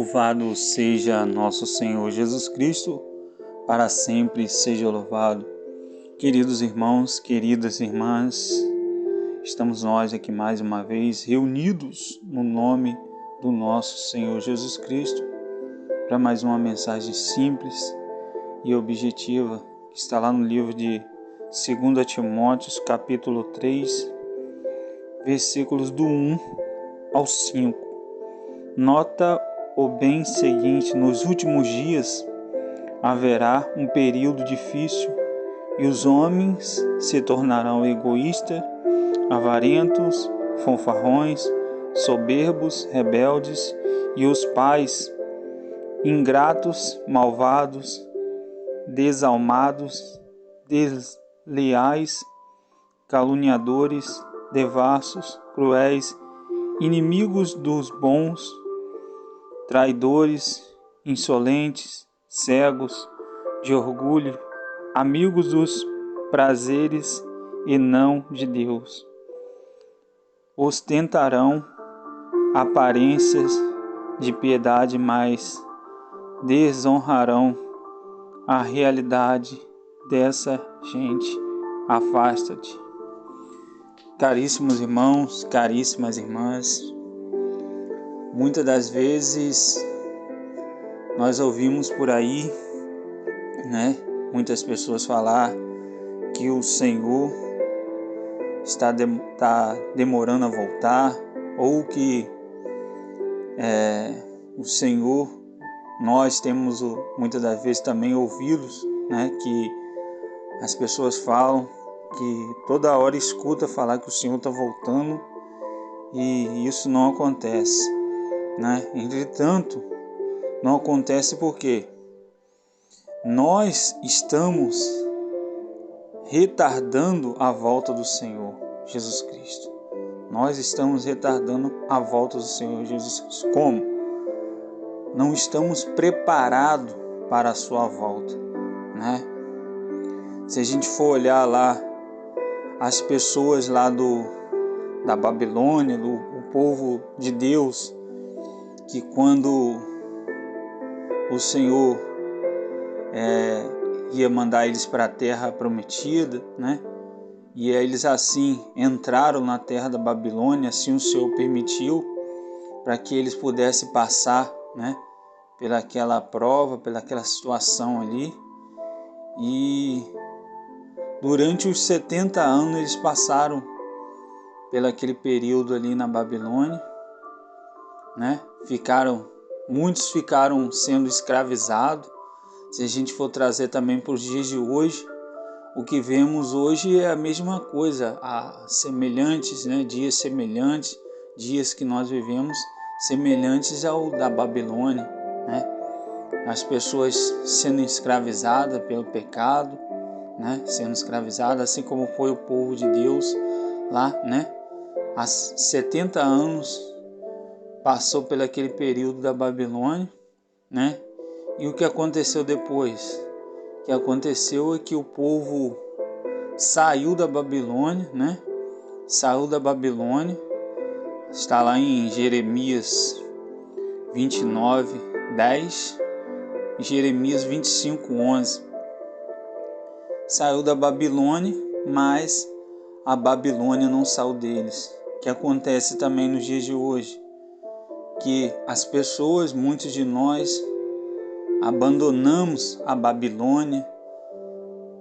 Louvado seja nosso Senhor Jesus Cristo, para sempre seja louvado. Queridos irmãos, queridas irmãs, estamos nós aqui mais uma vez reunidos no nome do nosso Senhor Jesus Cristo para mais uma mensagem simples e objetiva que está lá no livro de 2 Timóteo, capítulo 3, versículos do 1 ao 5. Nota o bem seguinte: nos últimos dias haverá um período difícil e os homens se tornarão egoístas, avarentos, fanfarrões, soberbos, rebeldes, e os pais ingratos, malvados, desalmados, desleais, caluniadores, devassos, cruéis, inimigos dos bons, traidores, insolentes, cegos de orgulho, amigos dos prazeres e não de Deus. Ostentarão aparências de piedade, mas desonrarão a realidade dessa gente. Afasta-te. Caríssimos irmãos, caríssimas irmãs, muitas das vezes nós ouvimos por aí, muitas pessoas falar que o Senhor está demorando a voltar, ou que o Senhor, nós temos muitas das vezes também ouvidos, que as pessoas falam que toda hora escuta falar que o Senhor está voltando e isso não acontece. Entretanto, não acontece porque nós estamos retardando a volta do Senhor Jesus Cristo. Nós estamos retardando a volta do Senhor Jesus Cristo. Como? Não estamos preparados para a sua volta. Se a gente for olhar lá as pessoas lá da Babilônia, o povo de Deus, que quando o Senhor ia mandar eles para a terra prometida, e eles assim entraram na terra da Babilônia, assim o Senhor permitiu, para que eles pudessem passar, pelaquela prova, pelaquela situação ali, e durante os 70 anos eles passaram pelaquele período ali na Babilônia, muitos ficaram sendo escravizados. Se a gente for trazer também para os dias de hoje, o que vemos hoje é a mesma coisa, dias semelhantes, dias que nós vivemos semelhantes ao da Babilônia, as pessoas sendo escravizadas pelo pecado, sendo escravizadas, assim como foi o povo de Deus lá, há 70 anos passou pelo aquele período da Babilônia, e o que aconteceu depois? O que aconteceu é que o povo saiu da Babilônia, está lá em Jeremias 29, 10, e Jeremias 25, 11. Saiu da Babilônia, mas a Babilônia não saiu deles. O que acontece também nos dias de hoje? Que as pessoas, muitos de nós, abandonamos a Babilônia,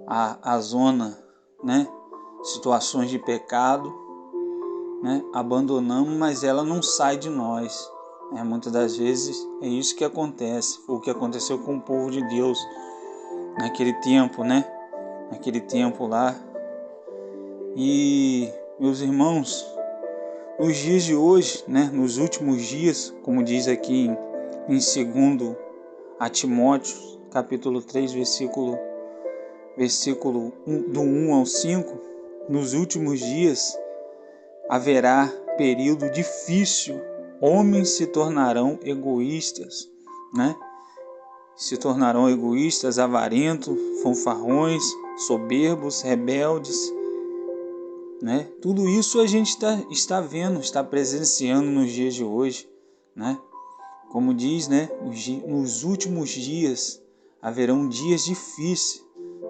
a zona, situações de pecado, abandonamos, mas ela não sai de nós. Muitas das vezes é isso que acontece. Foi o que aconteceu com o povo de Deus naquele tempo, naquele tempo lá. E, meus irmãos, nos dias de hoje, nos últimos dias, como diz aqui em 2 Timóteo, capítulo 3, versículo do 1 ao 5, nos últimos dias haverá período difícil, homens se tornarão egoístas, avarentos, fanfarrões, soberbos, rebeldes, Tudo isso a gente está vendo, está presenciando nos dias de hoje, Como diz, né, nos últimos dias haverão dias difíceis.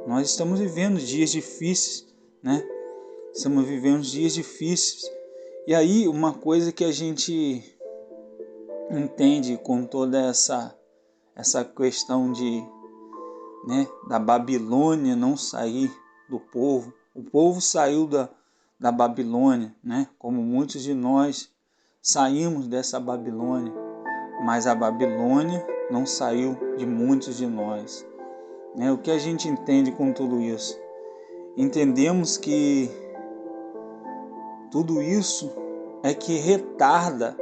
Nós estamos vivendo dias difíceis, né? Estamos vivendo dias difíceis. E aí, uma coisa que a gente entende com toda essa questão de, né, da Babilônia não sair do povo. O povo saiu da Babilônia, né? Como muitos de nós saímos dessa Babilônia, mas a Babilônia não saiu de muitos de nós, né? O que a gente entende com tudo isso? Entendemos que tudo isso é que retarda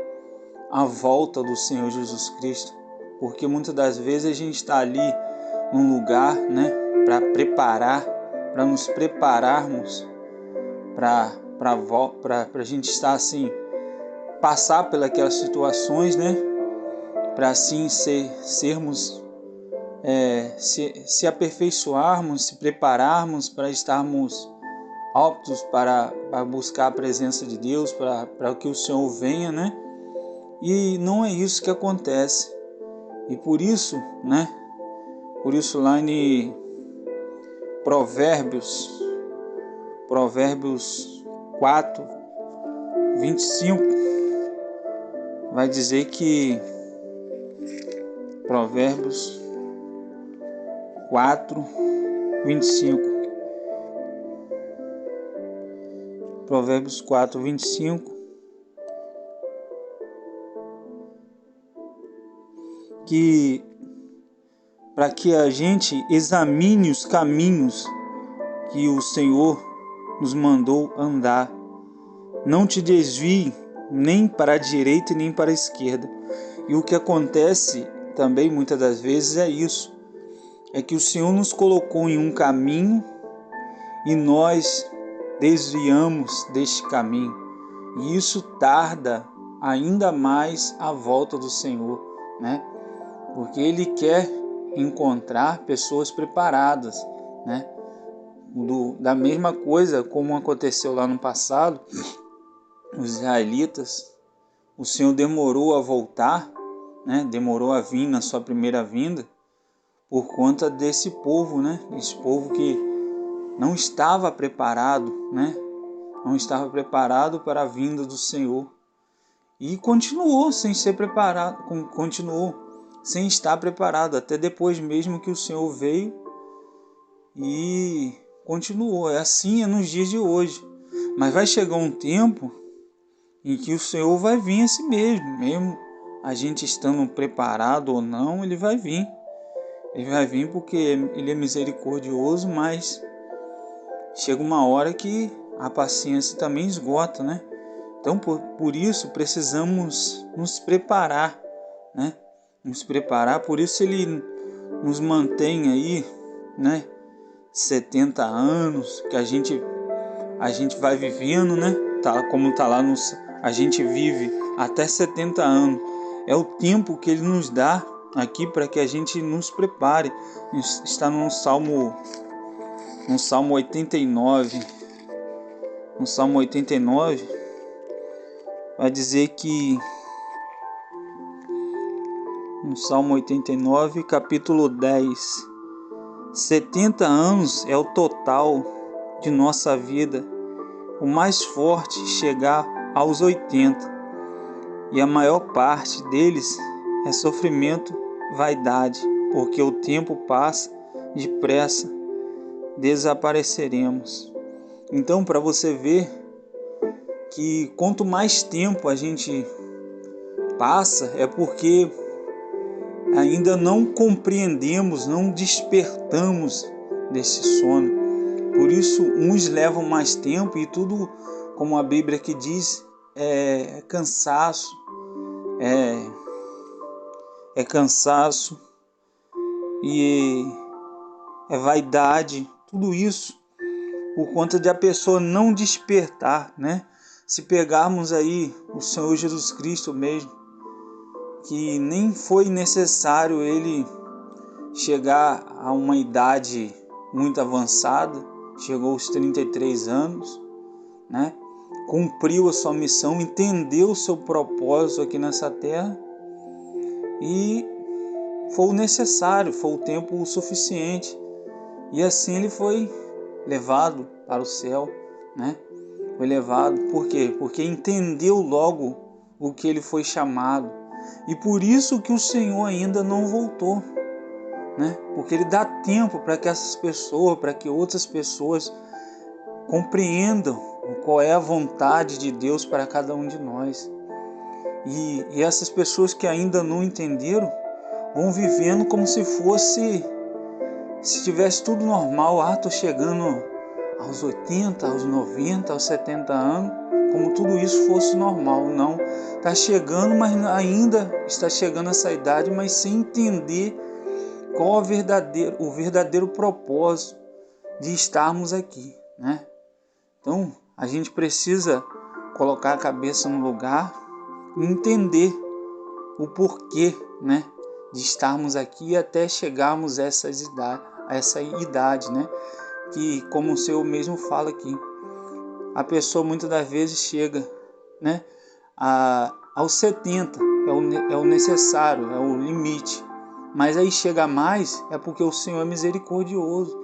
a volta do Senhor Jesus Cristo, porque muitas das vezes a gente está ali num lugar, né, para nos prepararmos para a gente estar assim, passar pelas situações, né, para assim sermos, se aperfeiçoarmos, se prepararmos para estarmos aptos para buscar a presença de Deus, para que o Senhor venha, né? E não é isso que acontece. E por isso, né? Por isso lá em Provérbios 4, 25, vai dizer que Provérbios 4, 25. Provérbios 4, 25, que para que a gente examine os caminhos que o Senhor nos mandou andar. Não te desvie nem para a direita e nem para a esquerda. E o que acontece também muitas das vezes é isso. É que o Senhor nos colocou em um caminho e nós desviamos deste caminho. E isso tarda ainda mais a volta do Senhor, né? Porque Ele quer encontrar pessoas preparadas, né? Da mesma coisa como aconteceu lá no passado, os israelitas, o Senhor demorou a voltar, né? Demorou a vir na sua primeira vinda, por conta desse povo, né? Esse povo que não estava preparado, né? Não estava preparado para a vinda do Senhor. E continuou sem ser preparado, continuou sem estar preparado, até depois mesmo que o Senhor veio e continuou. Assim é nos dias de hoje. Mas vai chegar um tempo em que o Senhor vai vir a si mesmo a gente estando preparado ou não, Ele vai vir. Ele vai vir porque Ele é misericordioso, mas chega uma hora que a paciência também esgota, né? Então, por isso, precisamos nos preparar, né? Nos preparar, por isso Ele nos mantém aí, né? 70 anos, que a gente vai vivendo, né? Como tá lá, a gente vive até 70 anos. É o tempo que Ele nos dá aqui para que a gente nos prepare. Está no Salmo 89. No Salmo 89, vai dizer que no Salmo 89, capítulo 10, 70 anos é o total de nossa vida. O mais forte chegar aos 80, e a maior parte deles é sofrimento, vaidade, porque o tempo passa depressa, desapareceremos. Então, para você ver que quanto mais tempo a gente passa, é porque ainda não compreendemos, não despertamos desse sono. Por isso, uns levam mais tempo e tudo, como a Bíblia aqui diz, é cansaço, é cansaço e é vaidade, tudo isso por conta de a pessoa não despertar, né? Se pegarmos aí o Senhor Jesus Cristo mesmo, que nem foi necessário Ele chegar a uma idade muito avançada, chegou aos 33 anos, né? Cumpriu a sua missão, entendeu o seu propósito aqui nessa terra e foi o necessário, foi o tempo suficiente. E assim ele foi levado para o céu, né? Foi levado, por quê? Porque entendeu logo o que ele foi chamado. E por isso que o Senhor ainda não voltou, né? Porque ele dá tempo para que essas pessoas, para que outras pessoas compreendam qual é a vontade de Deus para cada um de nós. E essas pessoas que ainda não entenderam vão vivendo como se tivesse tudo normal. Estou chegando aos 80, aos 90, aos 70 anos, como tudo isso fosse normal. Não, está chegando, mas ainda está chegando essa idade, mas sem entender qual o verdadeiro propósito de estarmos aqui, né? Então, a gente precisa colocar a cabeça no lugar e entender o porquê, né, de estarmos aqui até chegarmos a essa idade, né? Que, como o Senhor mesmo fala aqui, a pessoa muitas das vezes chega, né, aos 70, é o necessário, é o limite. Mas aí chega mais, é porque o Senhor é misericordioso,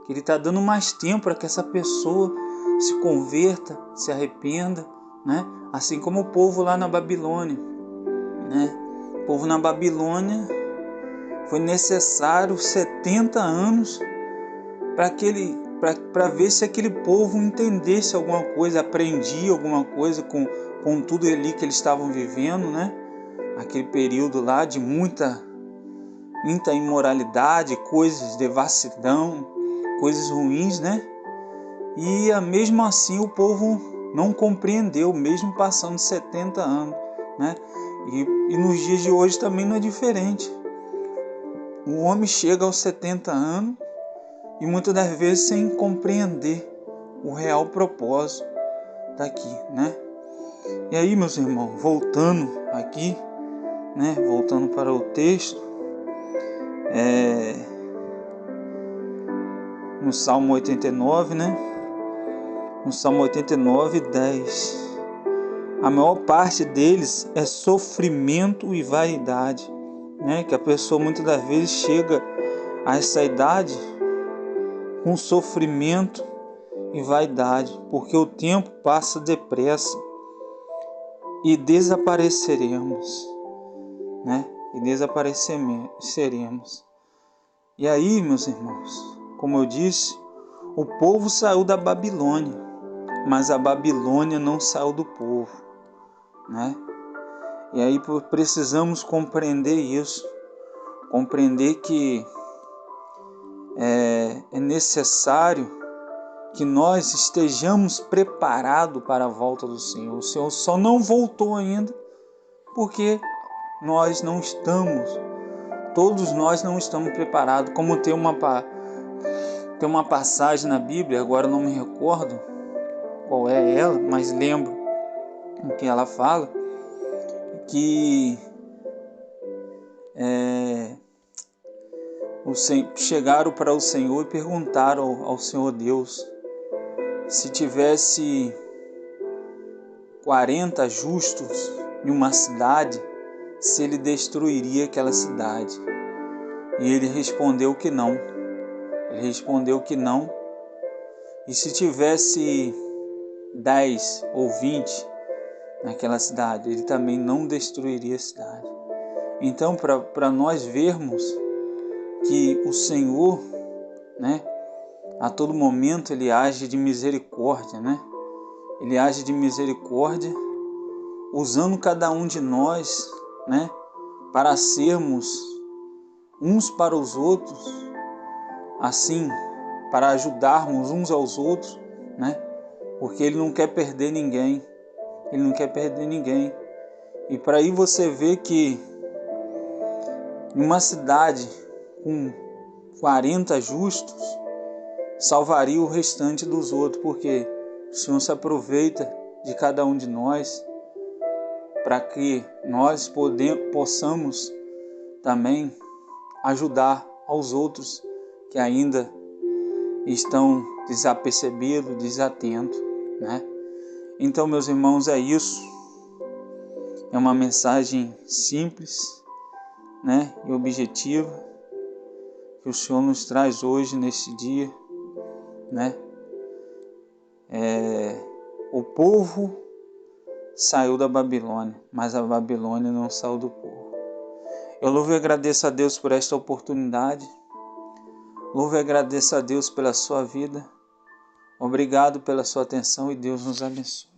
que Ele está dando mais tempo para que essa pessoa se converta, se arrependa, né? Assim como o povo lá na Babilônia, né? O povo na Babilônia foi necessário 70 anos para ver se aquele povo entendesse alguma coisa, aprendia alguma coisa com tudo ali que eles estavam vivendo, né? Aquele período lá de muita imoralidade, coisas, devassidão, coisas ruins, né? E mesmo assim o povo não compreendeu, mesmo passando 70 anos, né? E nos dias de hoje também não é diferente. O homem chega aos 70 anos e muitas das vezes sem compreender o real propósito daqui, né? E aí, meus irmãos, voltando aqui, né? Voltando para o texto, no Salmo 89, né? No Salmo 89, 10. A maior parte deles é sofrimento e vaidade, né? Que a pessoa muitas das vezes chega a essa idade com sofrimento e vaidade, porque o tempo passa depressa e desapareceremos, né? E desapareceremos. E aí, meus irmãos, como eu disse, o povo saiu da Babilônia, mas a Babilônia não saiu do povo, né? E aí precisamos compreender isso, compreender que é necessário que nós estejamos preparados para a volta do Senhor. O Senhor só não voltou ainda porque todos nós não estamos preparados. Como tem uma passagem na Bíblia, agora eu não me recordo qual é ela, mas lembro o que ela fala, que chegaram para o Senhor e perguntaram ao Senhor Deus se tivesse 40 justos em uma cidade, se ele destruiria aquela cidade. E ele respondeu que não. E se tivesse 10 ou 20 naquela cidade, ele também não destruiria a cidade. Então, para nós vermos que o Senhor, né, a todo momento ele age de misericórdia, né? Ele age de misericórdia, usando cada um de nós, né, para sermos uns para os outros, assim, para ajudarmos uns aos outros, né? Porque Ele não quer perder ninguém. E para aí você vê que em uma cidade com 40 justos, salvaria o restante dos outros, porque o Senhor se aproveita de cada um de nós para que nós possamos também ajudar aos outros que ainda estão desapercebidos, desatentos, né? Então, meus irmãos, é isso. É uma mensagem simples, né, e objetiva que o Senhor nos traz hoje, neste dia, né? O povo saiu da Babilônia, mas a Babilônia não saiu do povo. Eu louvo e agradeço a Deus por esta oportunidade. Louvo e agradeço a Deus pela sua vida. Obrigado pela sua atenção e Deus nos abençoe.